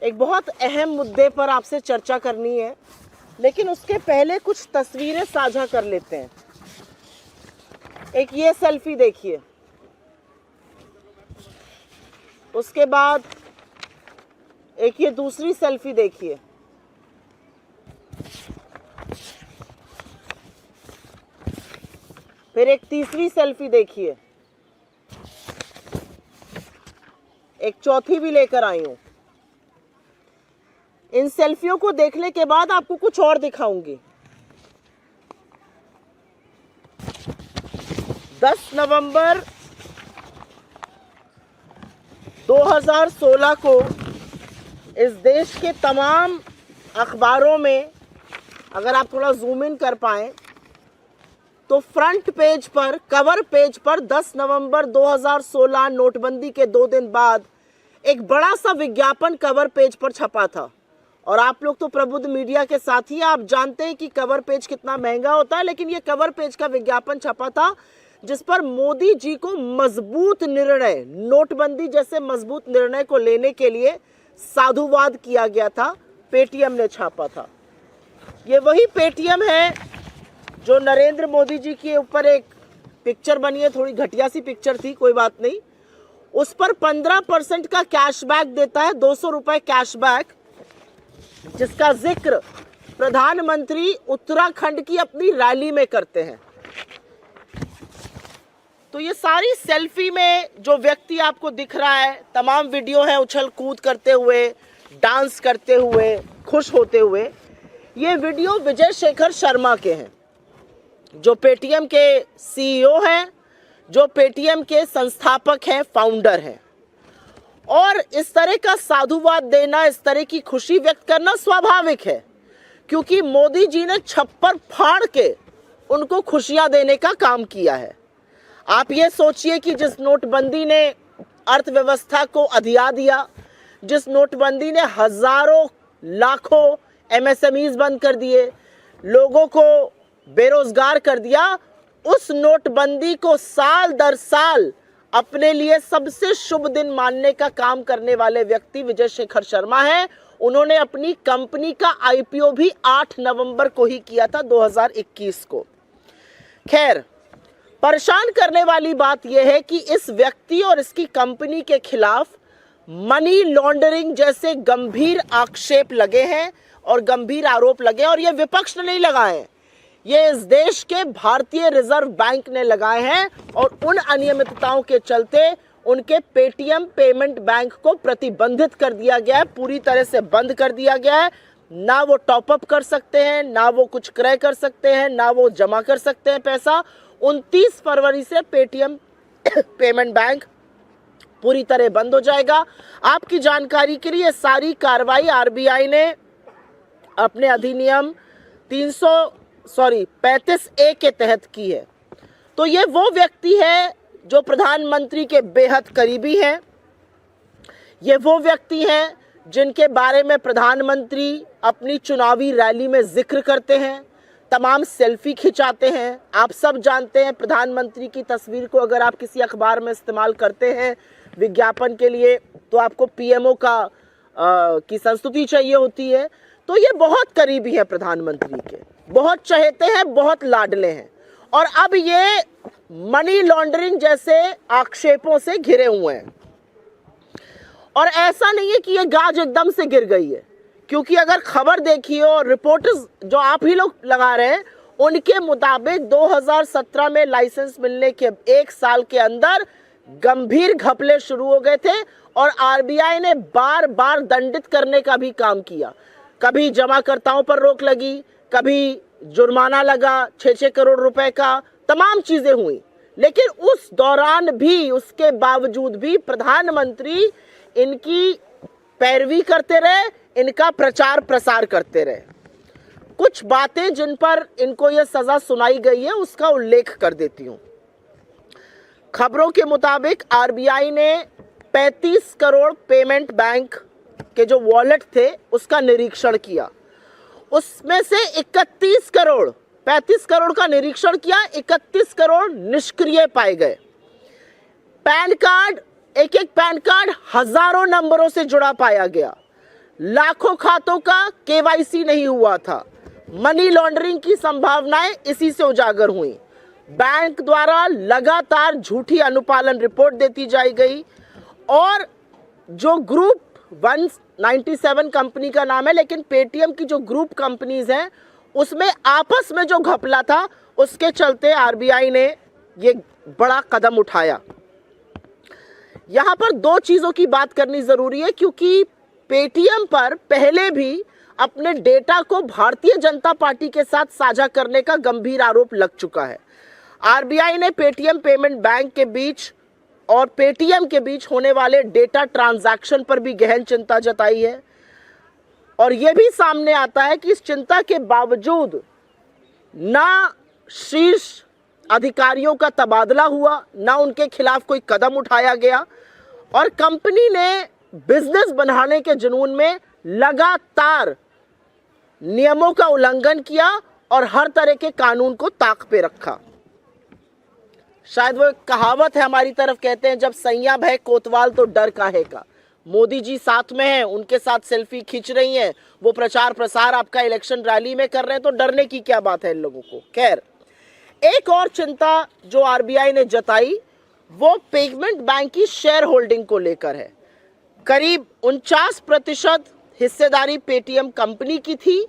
एक बहुत अहम मुद्दे पर आपसे चर्चा करनी है, लेकिन उसके पहले कुछ तस्वीरें साझा कर लेते हैं। एक ये सेल्फी देखिए, उसके बाद एक ये दूसरी सेल्फी देखिए, फिर एक तीसरी सेल्फी देखिए, एक चौथी भी लेकर आई हूं। इन सेल्फियों को देखने के बाद आपको कुछ और दिखाऊंगी। 10 नवंबर 2016 को इस देश के तमाम अखबारों में, अगर आप थोड़ा जूम इन कर पाएं, तो फ्रंट पेज पर, कवर पेज पर 10 नवंबर 2016 नोटबंदी के 2 दिन बाद एक बड़ा सा विज्ञापन कवर पेज पर छपा था। और आप लोग तो प्रबुद्ध मीडिया के साथ ही आप जानते हैं कि कवर पेज कितना महंगा होता है, लेकिन ये कवर पेज का विज्ञापन छपा था जिस पर मोदी जी को मजबूत निर्णय, नोटबंदी जैसे मजबूत निर्णय को लेने के लिए साधुवाद किया गया था। पेटीएम ने छापा था। ये वही पेटीएम है जो नरेंद्र मोदी जी के ऊपर एक पिक्चर बनी है, थोड़ी घटिया सी पिक्चर थी, कोई बात नहीं। उस पर 15% का कैशबैक देता है, 200 रुपए कैशबैक, जिसका जिक्र प्रधानमंत्री उत्तराखंड की अपनी रैली में करते हैं। तो ये सारी सेल्फी में जो व्यक्ति आपको दिख रहा है, तमाम वीडियो है उछल कूद करते हुए, डांस करते हुए, खुश होते हुए। ये वीडियो विजय शेखर शर्मा के हैं, जो पेटीएम के सीईओ हैं, जो पेटीएम के संस्थापक हैं, फाउंडर हैं। और इस तरह का साधुवाद देना, इस तरह की खुशी व्यक्त करना स्वाभाविक है, क्योंकि मोदी जी ने छप्पर फाड़ के उनको खुशियां देने का काम किया है। आप ये सोचिए कि जिस नोटबंदी ने अर्थव्यवस्था को अधिया दिया, जिस नोटबंदी ने हजारों लाखों एमएसएमईज बंद कर दिए, लोगों को बेरोजगार कर दिया, उस नोटबंदी को साल दर साल अपने लिए सबसे शुभ दिन मानने का काम करने वाले व्यक्ति विजय शेखर शर्मा हैं। उन्होंने अपनी कंपनी का आईपीओ भी 8 नवंबर को ही किया था, 2021 को। खैर, परेशान करने वाली बात यह है कि इस व्यक्ति और इसकी कंपनी के खिलाफ मनी लॉन्ड्रिंग जैसे गंभीर आक्षेप लगे हैं और गंभीर आरोप लगे, और ये विपक्ष ने नहीं लगाए हैं, ये इस देश के भारतीय रिजर्व बैंक ने लगाए हैं। और उन अनियमितताओं के चलते उनके पेटीएम पेमेंट बैंक को प्रतिबंधित कर दिया गया है, पूरी तरह से बंद कर दिया गया है। ना वो टॉपअप कर सकते हैं, ना वो कुछ क्रय कर सकते हैं, ना वो जमा कर सकते हैं पैसा। 29 फरवरी से पेटीएम पेमेंट बैंक पूरी तरह बंद हो जाएगा। आपकी जानकारी के लिए सारी कार्रवाई आरबीआई ने अपने अधिनियम 35A के तहत की है। तो ये वो व्यक्ति है जो प्रधानमंत्री के बेहद करीबी हैं। ये वो व्यक्ति हैं जिनके बारे में प्रधानमंत्री अपनी चुनावी रैली में जिक्र करते हैं, तमाम सेल्फी खिंचाते हैं। आप सब जानते हैं, प्रधानमंत्री की तस्वीर को अगर आप किसी अखबार में इस्तेमाल करते हैं विज्ञापन के लिए, तो आपको पीएमओ की संस्तुति चाहिए होती है। तो ये बहुत करीबी है प्रधानमंत्री के, बहुत चहेते हैं, बहुत लाडले हैं। और अब ये मनी लॉन्ड्रिंग जैसे आक्षेपों से घिरे हुए हैं। और ऐसा नहीं है कि ये गाज एकदम से गिर गई है, क्योंकि अगर खबर देखिए और रिपोर्टर्स जो आप ही लोग लगा रहे हैं, उनके मुताबिक 2017 में लाइसेंस मिलने के 1 साल के अंदर गंभीर घपले शुरू हो गए थे और आरबीआई ने बार बार दंडित करने का भी काम किया। कभी जमाकर्ताओं पर रोक लगी, कभी जुर्माना लगा 6-6 करोड़ रुपए का, तमाम चीजें हुई। लेकिन उस दौरान भी, उसके बावजूद भी प्रधानमंत्री इनकी पैरवी करते रहे, इनका प्रचार प्रसार करते रहे। कुछ बातें जिन पर इनको यह सजा सुनाई गई है उसका उल्लेख कर देती हूं। खबरों के मुताबिक आरबीआई ने 35 करोड़ पेमेंट बैंक के जो वॉलेट थे उसका निरीक्षण किया। उसमें से 31 करोड़, 35 करोड़ का निरीक्षण किया, 31 करोड़ निष्क्रिय पाए गए। पैन कार्ड, एक एक पैन कार्ड हजारों नंबरों से जुड़ा पाया गया। लाखों खातों का केवाईसी नहीं हुआ था। मनी लॉन्ड्रिंग की संभावनाएं इसी से उजागर हुई। बैंक द्वारा लगातार झूठी अनुपालन रिपोर्ट देती जाई गई और जो ग्रुप 197 कंपनी का नाम है, लेकिन पेटीएम की जो ग्रुप कंपनीज हैं उसमें आपस में जो घपला था उसके चलते आरबीआई ने ये बड़ा कदम उठाया। यहां पर दो चीजों की बात करनी जरूरी है, क्योंकि पेटीएम पर पहले भी अपने डेटा को भारतीय जनता पार्टी के साथ साझा करने का गंभीर आरोप लग चुका है। आरबीआई ने पेटीएम पेमेंट बैंक के बीच और पेटीएम के बीच होने वाले डेटा ट्रांजैक्शन पर भी गहन चिंता जताई है और यह भी सामने आता है कि इस चिंता के बावजूद ना शीर्ष अधिकारियों का तबादला हुआ, ना उनके खिलाफ कोई कदम उठाया गया और कंपनी ने बिजनेस बढ़ाने के जुनून में लगातार नियमों का उल्लंघन किया और हर तरह के कानून को ताक पे रखा। शायद वो कहावत है हमारी तरफ, कहते हैं जब सैया भय कोतवाल तो डर काहे का। मोदी जी साथ में हैं, उनके साथ सेल्फी खींच रही हैं, वो प्रचार प्रसार आपका इलेक्शन रैली में कर रहे हैं, तो डरने की क्या बात है इन लोगों को। खैर, एक और चिंता जो आरबीआई ने जताई वो पेमेंट बैंक की शेयर होल्डिंग को लेकर है। करीब 49% हिस्सेदारी पेटीएम कंपनी की थी,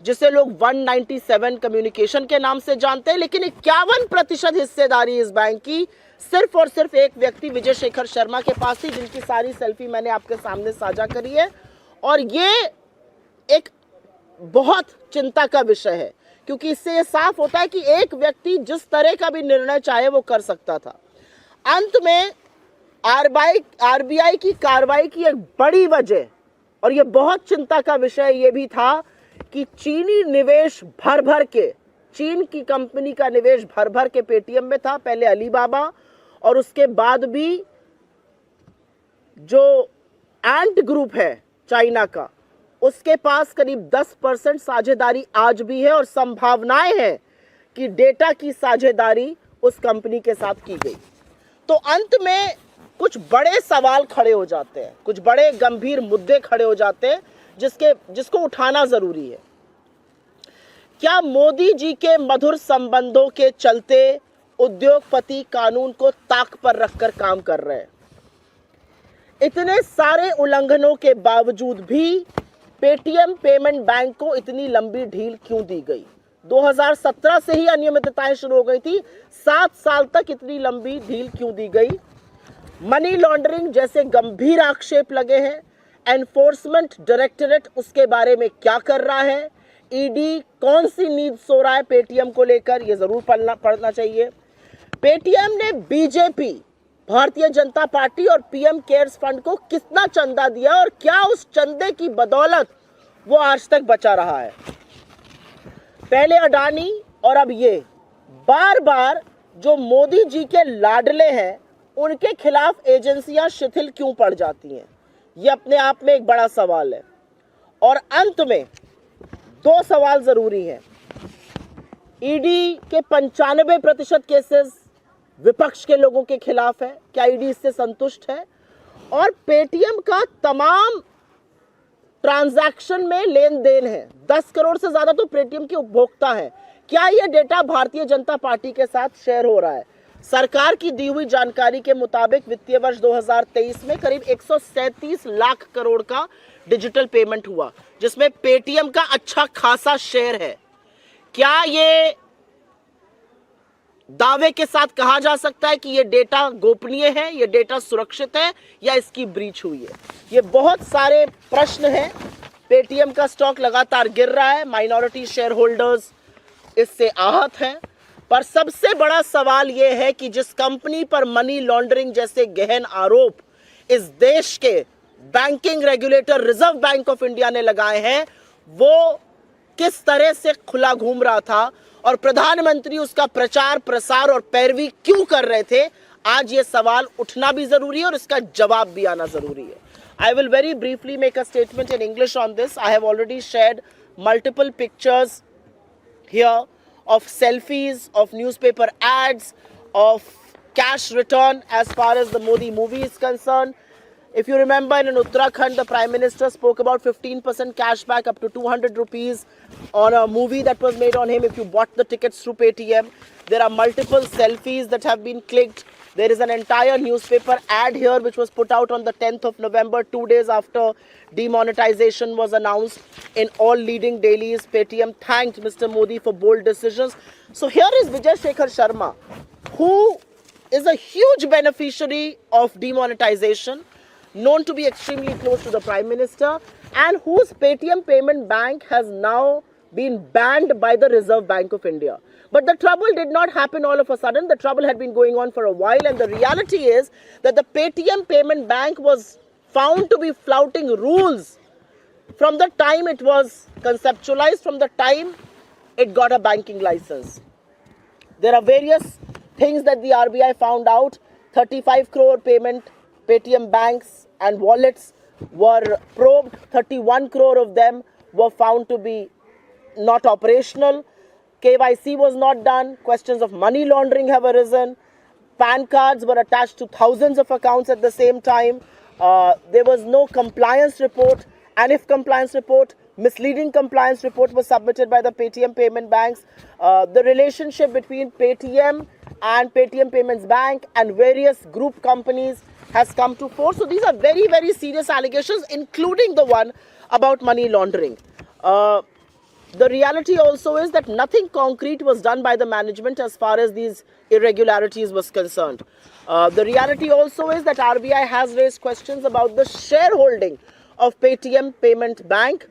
जिसे लोग 197 कम्युनिकेशन के नाम से जानते हैं, लेकिन 51% हिस्सेदारी इस बैंक की सिर्फ और सिर्फ एक व्यक्ति विजय शेखर शर्मा के पास थी, जिनकी सारी सेल्फी मैंने आपके सामने साझा करी है। और ये एक बहुत चिंता का विषय है, क्योंकि इससे ये साफ होता है कि एक व्यक्ति जिस तरह का भी निर्णय चाहे वो कर सकता था। अंत में आरबीआई की कार्रवाई की एक बड़ी वजह, और ये बहुत चिंता का विषय ये भी था कि चीनी निवेश भर भर के, चीन की कंपनी का निवेश भर भर के पेटीएम में था। पहले अलीबाबा और उसके बाद भी जो एंट ग्रुप है चाइना का, उसके पास करीब 10% साझेदारी आज भी है और संभावनाएं हैं कि डेटा की साझेदारी उस कंपनी के साथ की गई। तो अंत में कुछ बड़े सवाल खड़े हो जाते हैं, कुछ बड़े गंभीर मुद्दे खड़े हो जाते हैं जिसको उठाना जरूरी है। क्या मोदी जी के मधुर संबंधों के चलते उद्योगपति कानून को ताक पर रखकर काम कर रहे हैं? इतने सारे उल्लंघनों के बावजूद भी पेटीएम पेमेंट बैंक को इतनी लंबी ढील क्यों दी गई? 2017 से ही अनियमितताएं शुरू हो गई थी, 7 साल तक इतनी लंबी ढील क्यों दी गई? मनी लॉन्ड्रिंग जैसे गंभीर आक्षेप लगे हैं। एनफोर्समेंट डायरेक्टरेट उसके बारे में क्या कर रहा है? ईडी कौन सी नींद सो रहा है पेटीएम को लेकर? ये जरूर पढ़ना चाहिए। पेटीएम ने बीजेपी, भारतीय जनता पार्टी और पीएम केयर्स फंड को कितना चंदा दिया और क्या उस चंदे की बदौलत वो आज तक बचा रहा है? पहले अडानी और अब ये बार बार जो मोदी जी के लाडले हैं उनके खिलाफ एजेंसियां शिथिल क्यों पड़ जाती हैं? ये अपने आप में एक बड़ा सवाल है। और अंत में 2 सवाल जरूरी हैं। ईडी के 95% केसेस विपक्ष के लोगों के खिलाफ है, क्या ईडी इससे संतुष्ट है? और पेटीएम का तमाम ट्रांजैक्शन में लेन देन है, 10 करोड़ से ज्यादा तो पेटीएम के उपभोक्ता हैं। क्या यह डेटा भारतीय जनता पार्टी के साथ शेयर हो रहा है? सरकार की दी हुई जानकारी के मुताबिक वित्तीय वर्ष 2023 में करीब 137 लाख करोड़ का डिजिटल पेमेंट हुआ, जिसमें पेटीएम का अच्छा खासा शेयर है। क्या ये दावे के साथ कहा जा सकता है कि ये डेटा गोपनीय है, ये डेटा सुरक्षित है, या इसकी ब्रीच हुई है? ये बहुत सारे प्रश्न हैं। पेटीएम का स्टॉक लगातार गिर रहा है, माइनॉरिटी शेयर होल्डर्स इससे आहत हैं, पर सबसे बड़ा सवाल यह है कि जिस कंपनी पर मनी लॉन्ड्रिंग जैसे गहन आरोप इस देश के banking regulator reserve bank of India ने लगाए हैं, वो किस तरह से खुला घूम रहा था और प्रधानमंत्री उसका प्रचार प्रसार और पैरवी क्यों कर रहे थे? आज ये सवाल उठना भी जरूरी है और इसका जवाब भी आना जरूरी है। I will very briefly make a statement in English on this. I have already shared multiple pictures here of selfies, of newspaper ads, of cash return as far as the Modi movie is concerned. If you remember, in Uttarakhand, the Prime Minister spoke about 15% cashback up to 200 rupees on a movie that was made on him if you bought the tickets through Paytm. There are multiple selfies that have been clicked. There is an entire newspaper ad here which was put out on the 10th of November, 2 days after demonetization was announced. In all leading dailies, Paytm thanked Mr. Modi for bold decisions. So here is Vijay Shekhar Sharma, who is a huge beneficiary of demonetization, known to be extremely close to the Prime Minister, and whose Paytm Payment Bank has now been banned by the Reserve Bank of India. But the trouble did not happen all of a sudden. The trouble had been going on for a while, and the reality is that the Paytm Payment Bank was found to be flouting rules from the time it was conceptualized, from the time it got a banking license. There are various things that the RBI found out. 35 crore Paytm banks and wallets were probed. 31 crore of them were found to be not operational. KYC was not done. Questions of money laundering have arisen. PAN cards were attached to thousands of accounts at the same time. There was no compliance report, and if compliance report, misleading compliance report was submitted by the Paytm payment banks. The relationship between Paytm and Paytm Payments Bank and various group companies has come to fore. So these are very, very serious allegations, including the one about money laundering. The reality also is that nothing concrete was done by the management as far as these irregularities was concerned. The reality also is that RBI has raised questions about the shareholding of Paytm Payment Bank.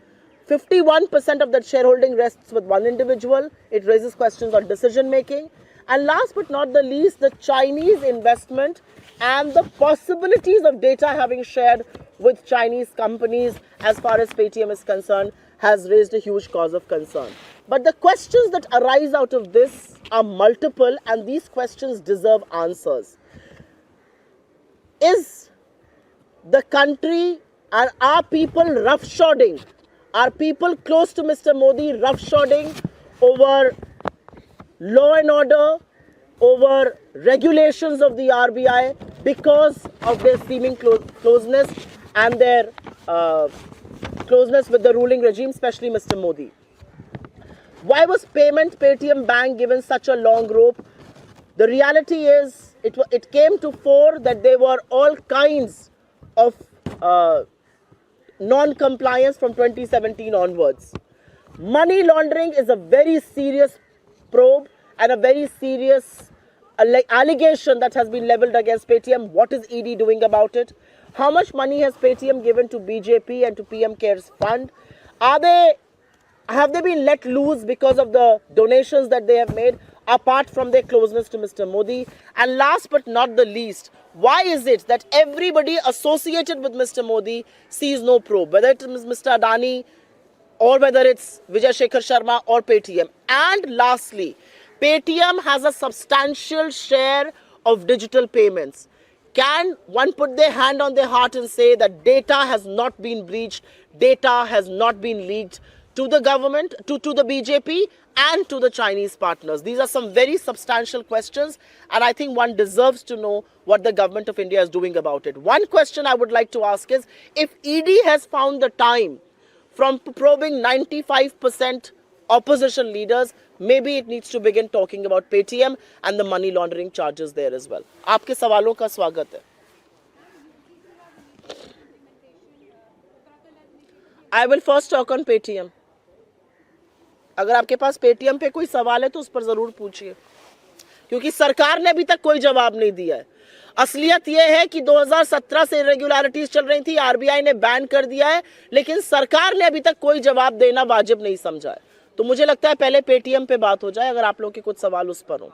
51% of that shareholding rests with one individual. It raises questions on decision making. And last but not the least, the Chinese investment and the possibilities of data having shared with Chinese companies as far as Paytm is concerned has raised a huge cause of concern. But the questions that arise out of this are multiple, and these questions deserve answers. Is the country and our people roughshodding? Are people close to Mr. Modi roughshodding over law and order, over regulations of the RBI because of their seeming closeness and their closeness with the ruling regime, especially Mr. Modi? Why was Paytm Bank given such a long rope? The reality is it came to fore that there were all kinds of non-compliance from 2017 onwards. Money laundering is a very serious probe and a very serious allegation that has been leveled against Paytm. What is ED doing about it? How much money has Paytm given to BJP and to PM CARES Fund? Have they been let loose because of the donations that they have made, apart from their closeness to Mr. Modi? And last but not the least, why is it that everybody associated with Mr. Modi sees no probe, whether it is Mr. Adani or whether it's Vijay Shekhar Sharma or Paytm? And lastly, Paytm has a substantial share of digital payments. Can one put their hand on their heart and say that data has not been breached, data has not been leaked to the government, to the BJP and to the Chinese partners? These are some very substantial questions, and I think one deserves to know what the government of India is doing about it. One question I would like to ask is, if ED has found the time from probing 95% opposition leaders, maybe it needs to begin talking about Paytm and the money laundering charges there as well. आपके सवालों का स्वागत है. I will first talk on Paytm. अगर आपके पास Paytm पे कोई सवाल है तो उस पर जरूर पूछिए, क्योंकि सरकार ने अभी तक कोई जवाब नहीं दिया है. असलियत यह है कि 2017 से इरेगुलरिटीज चल रही थी, आरबीआई ने बैन कर दिया है, लेकिन सरकार ने अभी तक कोई जवाब देना वाजिब नहीं समझा है. तो मुझे लगता है पहले Paytm पे बात हो जाए, अगर आप लोगों के कुछ सवाल उस पर हो.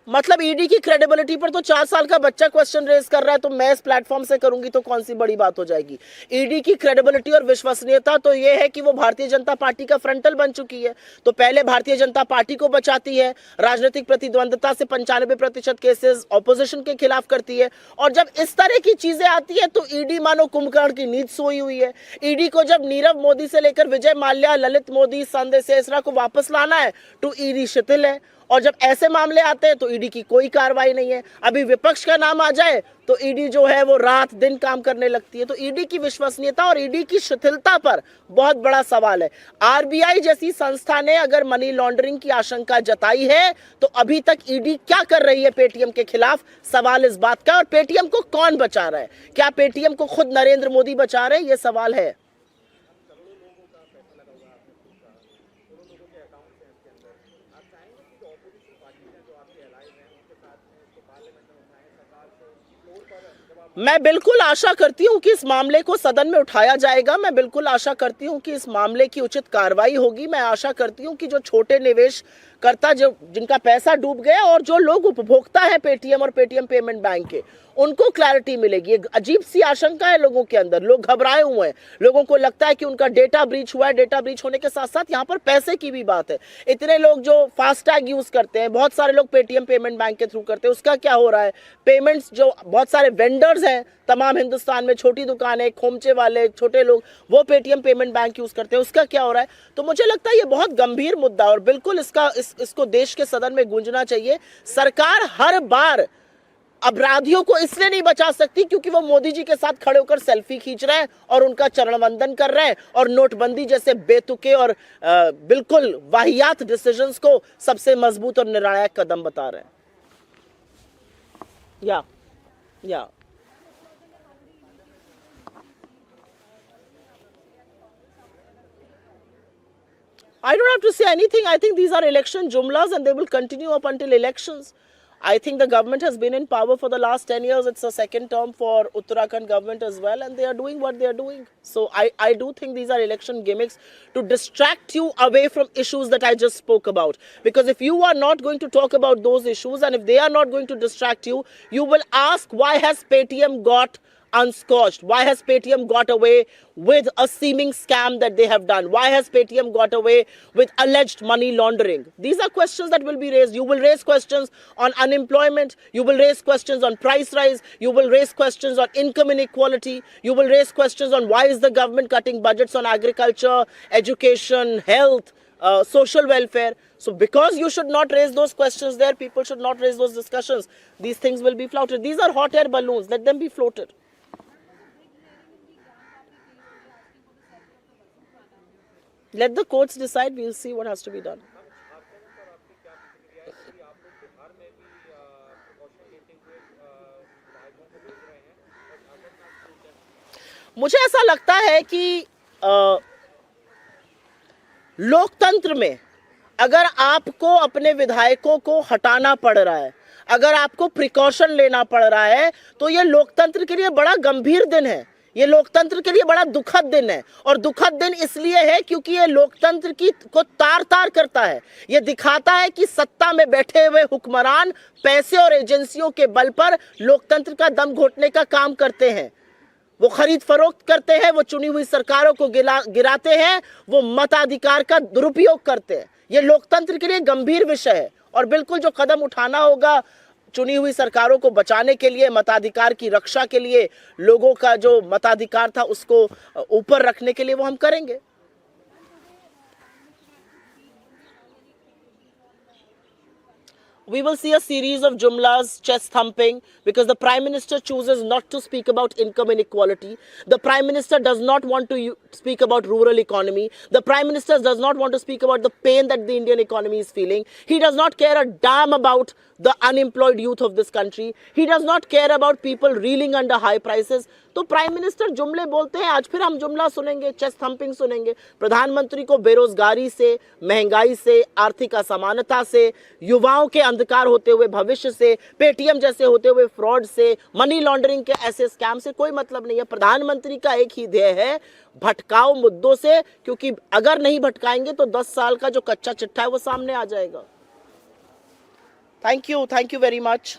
मतलब ईडी की क्रेडिबिलिटी पर तो 4 साल का बच्चा क्वेश्चन रेज कर रहा है, तो मैं इस प्लेटफॉर्म से करूंगी तो कौन सी बड़ी बात हो जाएगी। ईडी की क्रेडिबिलिटी और विश्वसनीयता तो ये है कि वो भारतीय जनता पार्टी का फ्रंटल बन चुकी है, तो पहले भारतीय जनता पार्टी को बचाती है, राजनीतिक प्रतिद्वंदता से 95% केसेस ऑपोजिशन के खिलाफ करती है, और जब इस तरह की चीजें आती है तो ईडी मानो कुंभकर्ण की नींद सोई हुई है। ईडी को जब नीरव मोदी से लेकर विजय माल्या, ललित मोदी, संजय सेसरा को वापस लाना है तो ईडी शिथिल है, और जब ऐसे मामले आते हैं तो ईडी की कोई कार्रवाई नहीं है। अभी विपक्ष का नाम आ जाए तो ईडी जो है वो रात दिन काम करने लगती है। तो ईडी की विश्वसनीयता और ईडी की शिथिलता पर बहुत बड़ा सवाल है। आरबीआई जैसी संस्था ने अगर मनी लॉन्ड्रिंग की आशंका जताई है तो अभी तक ईडी क्या कर रही है पेटीएम के खिलाफ, सवाल इस बात का। और पेटीएम को कौन बचा रहा है? क्या पेटीएम को खुद नरेंद्र मोदी बचा रहे हैं? ये सवाल है। मैं बिल्कुल आशा करती हूं कि इस मामले को सदन में उठाया जाएगा। मैं बिल्कुल आशा करती हूं कि इस मामले की उचित कार्रवाई होगी। मैं आशा करती हूं कि जो छोटे निवेशकर्ता जिनका पैसा डूब गया और जो लोग उपभोक्ता है पेटीएम और पेटीएम पेमेंट बैंक के, उनको क्लैरिटी मिलेगी। एक अजीब सी आशंका है लोगों के अंदर, लोग घबराए हुए हैं, लोगों को लगता है कि उनका डेटा ब्रीच हुआ है। डेटा ब्रीच होने के साथ साथ यहाँ पर पैसे की भी बात है। इतने लोग जो फास्टैग यूज करते हैं, बहुत सारे लोग पेटीएम पेमेंट बैंक के थ्रू करते हैं, उसका क्या हो रहा है? पेमेंट्स जो बहुत सारे वेंडर्स हैं तमाम हिंदुस्तान में, छोटी दुकानें, खोमचे वाले छोटे लोग, वो पेटीएम पेमेंट बैंक यूज करते हैं, उसका क्या हो रहा है? तो मुझे लगता है ये बहुत गंभीर मुद्दा और बिल्कुल इसको देश के सदन में गूंजना चाहिए। सरकार हर बार अपराधियों को इसलिए नहीं बचा सकती क्योंकि वो मोदी जी के साथ खड़े होकर सेल्फी खींच रहे हैं और उनका चरण वंदन कर रहे हैं और नोटबंदी जैसे बेतुके और बिल्कुल वाहियात डिसीजंस को सबसे मजबूत और निर्णायक कदम बता रहे हैं। या I don't have to say anything. I think these are election jumlas and they will continue up until elections. I think the government has been in power for the last 10 years. It's a second term for Uttarakhand government as well, and they are doing what they are doing. So I do think these are election gimmicks to distract you away from issues that I just spoke about. Because if you are not going to talk about those issues and if they are not going to distract you, you will ask, why has Paytm got unscorched? Why has Paytm got away with a seeming scam that they have done? Why has Paytm got away with alleged money laundering? These are questions that will be raised. You will raise questions on unemployment. You will raise questions on price rise. You will raise questions on income inequality. You will raise questions on why is the government cutting budgets on agriculture, education, health, social welfare. So because you should not raise those questions there, people should not raise those discussions. These things will be flouted. These are hot air balloons. Let them be floated. Let the courts decide. We'll see what has to be done. मुझे ऐसा लगता है कि लोकतंत्र में अगर आपको अपने विधायकों को हटाना पड़ रहा है, अगर आपको प्रिकॉशन लेना पड़ रहा है, तो ये लोकतंत्र के लिए बड़ा गंभीर दिन है। ये लोकतंत्र के लिए बड़ा दुखद दिन है। और दुखद दिन इसलिए है क्योंकि ये लोकतंत्र को तार तार करता है। ये दिखाता है कि सत्ता में बैठे हुए हुक्मरान पैसे और एजेंसियों के बल पर लोकतंत्र का दम घोटने का काम करते हैं। वो खरीद फरोख्त करते हैं, वो चुनी हुई सरकारों को गिराते हैं, वो मताधिकार का दुरुपयोग करते हैं। ये लोकतंत्र के लिए गंभीर विषय है और बिल्कुल जो कदम उठाना होगा चुनी हुई सरकारों को बचाने के लिए, मताधिकार की रक्षा के लिए, लोगों का जो मताधिकार था उसको ऊपर रखने के लिए, वो हम करेंगे। We will see a series of jumlas, chest thumping, because the Prime Minister chooses not to speak about income inequality. The Prime Minister does not want to speak about rural economy. The Prime Minister does not want to speak about the pain that the Indian economy is feeling. He does not care a damn about the unemployed youth of this country. He does not care about people reeling under high prices. तो prime minister जुमले बोलते हैं, आज फिर हम जुमला सुनेंगे, chest thumping सुनेंगे। प्रधानमंत्री को बेरोजगारी से, महंगाई से, आर्थिक असमानता से, युवाओं के अंधकार होते हुए भविष्य से, पेटीएम जैसे होते हुए फ्रॉड से, मनी लॉन्ड्रिंग के ऐसे स्कैम से कोई मतलब नहीं है। प्रधानमंत्री का एक ही ध्येय है, भटकाओ मुद्दों से, क्योंकि अगर नहीं भटकाएंगे तो 10 साल का जो कच्चा चिट्ठा है वो सामने आ जाएगा। Thank you very much.